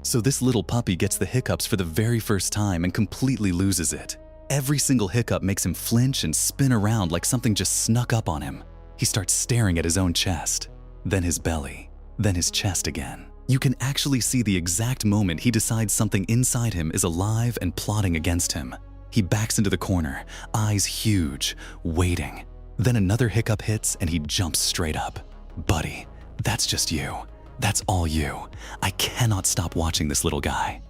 So this little puppy gets the hiccups for the very first time and completely loses it. Every single hiccup makes him flinch and spin around like something just snuck up on him. He starts staring at his own chest, then his belly, then his chest again. You can actually see the exact moment he decides something inside him is alive and plotting against him. He backs into the corner, eyes huge, waiting. Then another hiccup hits and he jumps straight up. Buddy, that's just you. That's all you. I cannot stop watching this little guy.